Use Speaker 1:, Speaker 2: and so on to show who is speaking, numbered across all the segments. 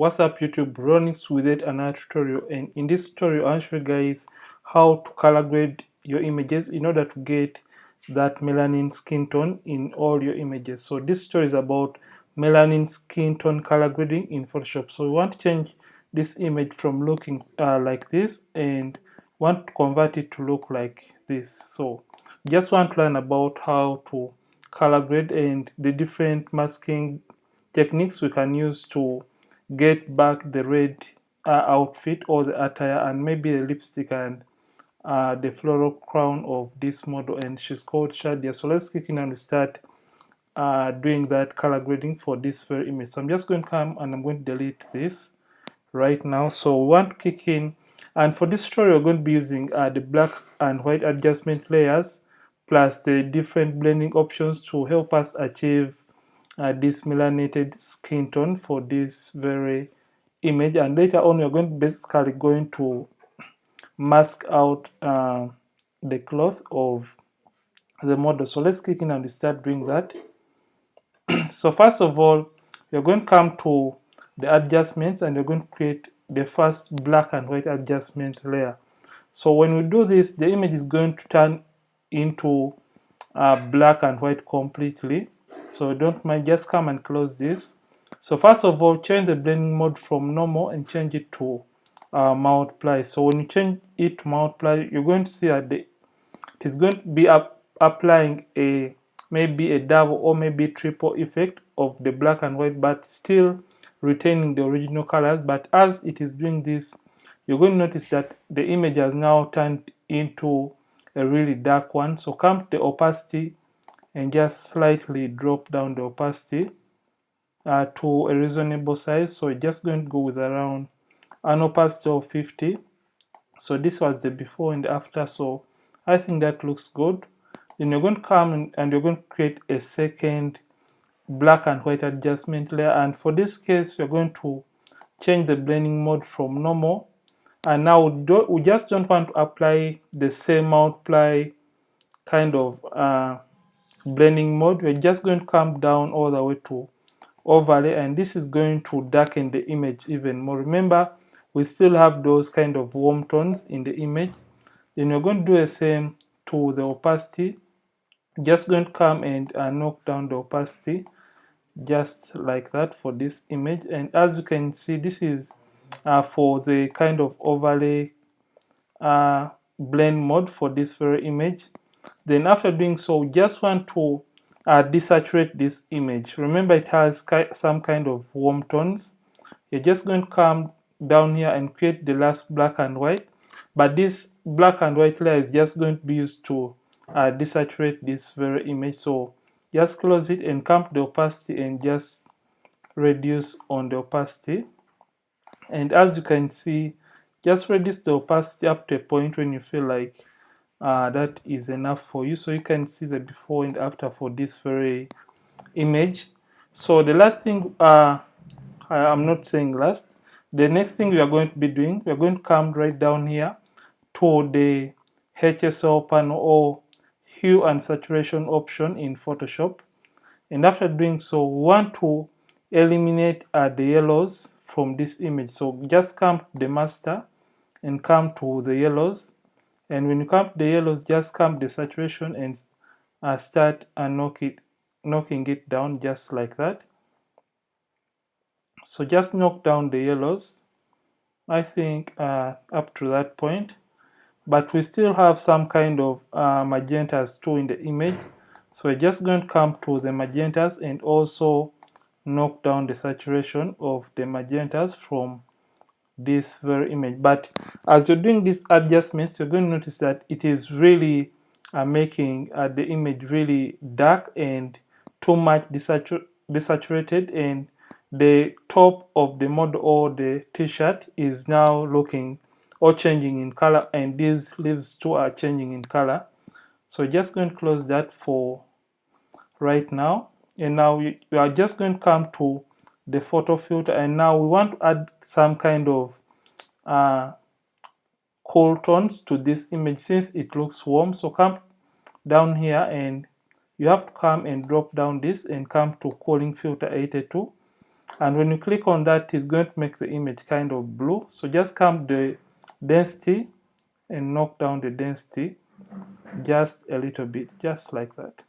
Speaker 1: What's up YouTube, Ronix with yet another tutorial, and in this tutorial I'll show you guys how to color grade your images in order to get that melanin skin tone in all your images. So this tutorial is about melanin skin tone color grading in Photoshop. So we want to change this image from looking like this and want to convert it to look like this. So just want to learn about how to color grade and the different masking techniques we can use to get back the red outfit or the attire and maybe the lipstick and the floral crown of this model, and she's called Shadia. So let's kick in and start doing that color grading for this very image. So I'm just going to come and I'm going to delete this right now. So we want to kick in, and for this tutorial we're going to be using the black and white adjustment layers plus the different blending options to help us achieve this melanated skin tone for this very image. And later on we're basically going to mask out the cloth of the model. So let's click in and start doing that. So first of all, you're going to come to the adjustments and you're going to create the first black and white adjustment layer. So when we do this, the image is going to turn into black and white completely. So don't mind, just come and close this. So first of all, change the blending mode from normal and change it to multiply. So when you change it to multiply, you're going to see that it is going to be applying maybe a double or maybe triple effect of the black and white, but still retaining the original colors. But as it is doing this, you're going to notice that the image has now turned into a really dark one. So come to the opacity and just slightly drop down the opacity to a reasonable size. So just going to go with around an opacity of 50. So this was the before and after, so I think that looks good. Then you're going to come and you're going to create a second black and white adjustment layer, and for this case you're going to change the blending mode from normal. And now we just don't want to apply the same multiply kind of blending mode. We're just going to come down all the way to overlay, and this is going to darken the image even more. Remember, we still have those kind of warm tones in the image. Then we're going to do the same to the opacity. Just going to come and knock down the opacity just like that for this image. And as you can see, this is for the kind of overlay blend mode for this very image. Then after doing so, we just want to desaturate this image. Remember, it has some kind of warm tones. You're just going to come down here and create the last black and white, but this black and white layer is just going to be used to desaturate this very image. So just close it and come to the opacity and just reduce on the opacity. And as you can see, just reduce the opacity up to a point when you feel like that is enough for you. So you can see the before and after for this very image. So the last thing, I'm not saying last, the next thing we are going to be doing, we are going to come right down here to the HSL panel or hue and saturation option in Photoshop. And after doing so, we want to eliminate the yellows from this image. So just come to the master and come to the yellows. And when you come to the yellows, just come to the saturation and start knocking it down just like that. So just knock down the yellows, I think up to that point. But we still have some kind of magentas too in the image. So we're just going to come to the magentas and also knock down the saturation of the magentas from this very image. But as you're doing these adjustments, you're going to notice that it is really making the image really dark and too much desaturated, and the top of the model or the t-shirt is now looking or changing in color, and these leaves too are changing in color. So just going to close that for right now. And now we are just going to come to the photo filter, and now we want to add some kind of cool tones to this image since it looks warm. So come down here and you have to come and drop down this and come to cooling filter 82, and when you click on that, it's going to make the image kind of blue. So just come the density and knock down the density just a little bit, just like that.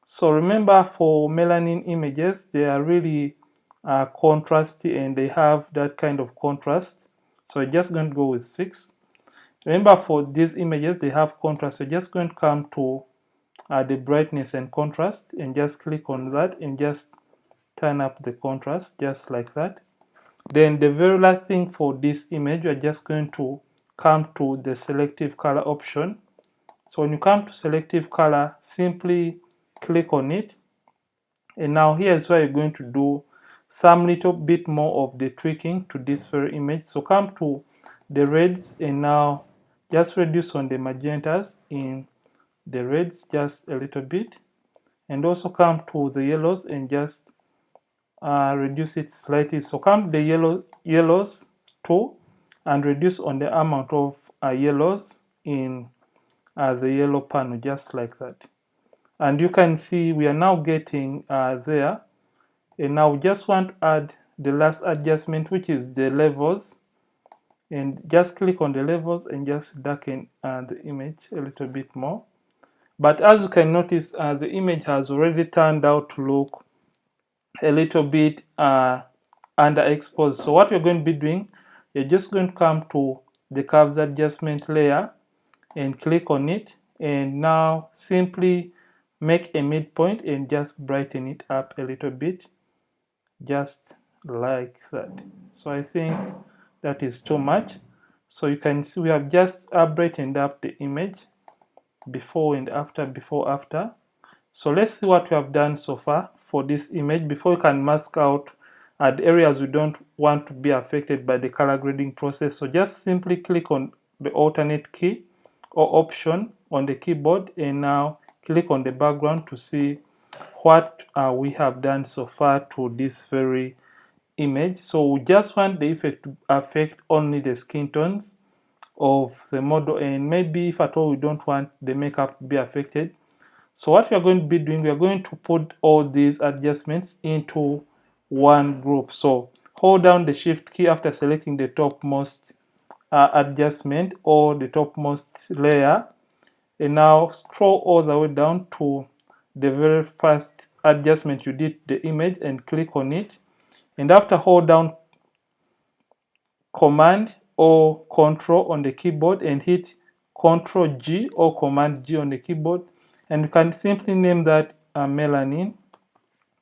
Speaker 1: So remember, for melanin images, they are really contrasty and they have that kind of contrast. So I'm just going to go with 6. Remember, for these images, they have contrast. So just going to come to the brightness and contrast and just click on that and just turn up the contrast just like that. Then the very last thing for this image, we're just going to come to the selective color option. So when you come to selective color, simply click on it. And now here's where you're going to do some little bit more of the tweaking to this very image. So come to the reds and now just reduce on the magentas in the reds just a little bit. And also come to the yellows and just reduce it slightly. So come to the yellows too and reduce on the amount of yellows in the yellow panel just like that. And you can see we are now getting there. And now we just want to add the last adjustment, which is the levels. And just click on the levels and just darken the image a little bit more. But as you can notice, the image has already turned out to look a little bit underexposed. So what we're going to be doing, you're just going to come to the curves adjustment layer and click on it. And now simply make a midpoint and just brighten it up a little bit, just like that. So I think that is too much. So you can see we have just brightened up the image before and after, before, after. So let's see what we have done so far for this image before we can mask out the areas we don't want to be affected by the color grading process. So just simply click on the alternate key or option on the keyboard and now click on the background to see what we have done so far to this very image. So we just want the effect to affect only the skin tones of the model, and maybe if at all we don't want the makeup to be affected. So what we are going to be doing, we are going to put all these adjustments into one group. So hold down the shift key after selecting the topmost adjustment or the topmost layer, and now scroll all the way down to the very first adjustment you did the image and click on it. And after hold down Command or Control on the keyboard and hit Control G or Command G on the keyboard, and you can simply name that Melanin.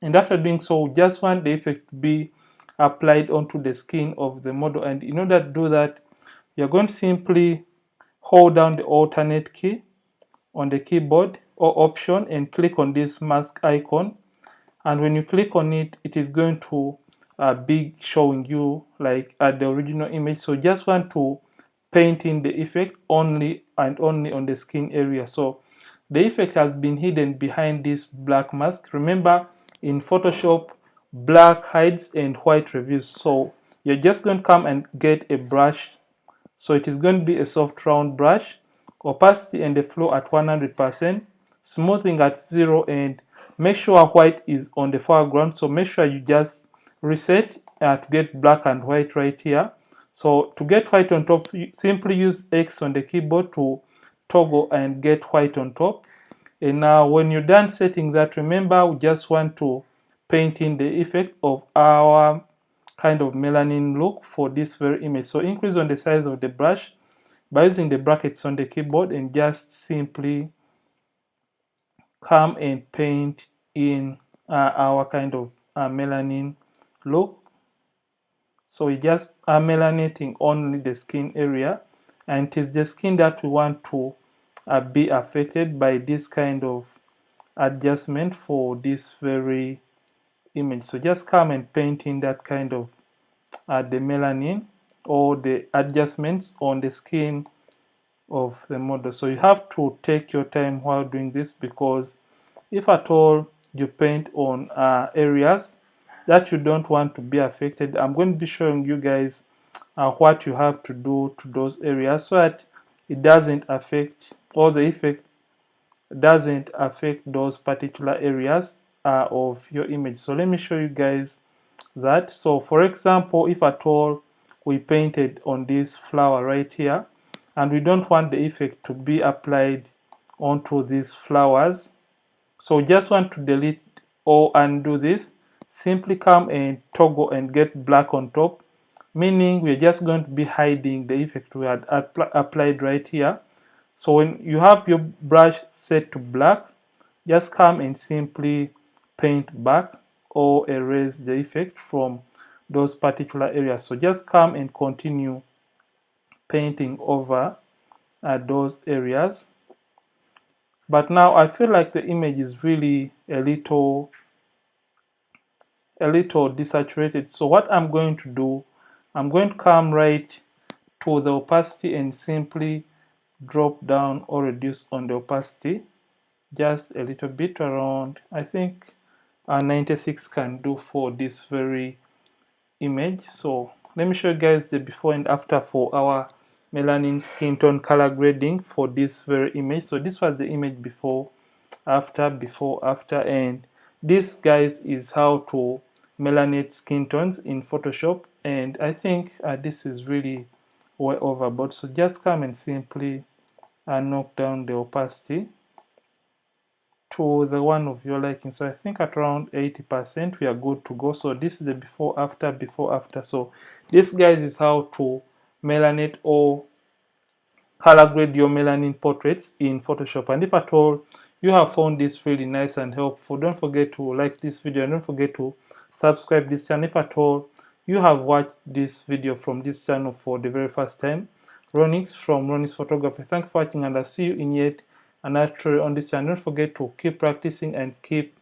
Speaker 1: And after doing so, we just want the effect to be applied onto the skin of the model. And in order to do that, you're going to simply hold down the alternate key on the keyboard or option and click on this mask icon. And when you click on it, it is going to be showing you like the original image. So just want to paint in the effect only and only on the skin area. So the effect has been hidden behind this black mask. Remember, in Photoshop, black hides and white reveals. So you're just going to come and get a brush. So it is going to be a soft round brush, opacity and the flow at 100%, smoothing at 0, and make sure white is on the foreground. So make sure you just reset to get black and white right here. So to get white on top, you simply use X on the keyboard to toggle and get white on top. And now when you're done setting that, remember we just want to paint in the effect of our kind of melanin look for this very image. So increase on the size of the brush by using the brackets on the keyboard and just simply come and paint in our kind of melanin look. So we just are melanating only the skin area, and it is the skin that we want to be affected by this kind of adjustment for this very image. So just come and paint in that kind of the melanin or the adjustments on the skin of the model. So you have to take your time while doing this, because if at all you paint on areas that you don't want to be affected, I'm going to be showing you guys what you have to do to those areas so that it doesn't affect, or the effect doesn't affect those particular areas of your image. So let me show you guys that. So for example, if at all we painted on this flower right here and we don't want the effect to be applied onto these flowers, so just want to delete or undo this, simply come and toggle and get black on top, meaning we're just going to be hiding the effect we had applied right here. So when you have your brush set to black, just come and simply paint back or erase the effect from those particular areas. So just come and continue painting over those areas. But now I feel like the image is really a little desaturated. So what I'm going to do, I'm going to come right to the opacity and simply drop down or reduce on the opacity just a little bit, around, I think 96 can do for this very image. So let me show you guys the before and after for our melanin skin tone color grading for this very image. So this was the image before after, and this, guys, is how to melanate skin tones in Photoshop. And I think this is really way overboard. So just come and simply knock down the opacity to the one of your liking. So I think at around 80% we are good to go. So this is the before after. So this, guys, is how to melanate or color grade your melanin portraits in Photoshop. And if at all you have found this really nice and helpful, don't forget to like this video and don't forget to subscribe this channel. If at all you have watched this video from this channel for the very first time, Ronix from Ronix Photography, thank you for watching, and I'll see you in yet another tutorial on this channel. Don't forget to keep practicing and keep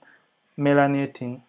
Speaker 1: melanating.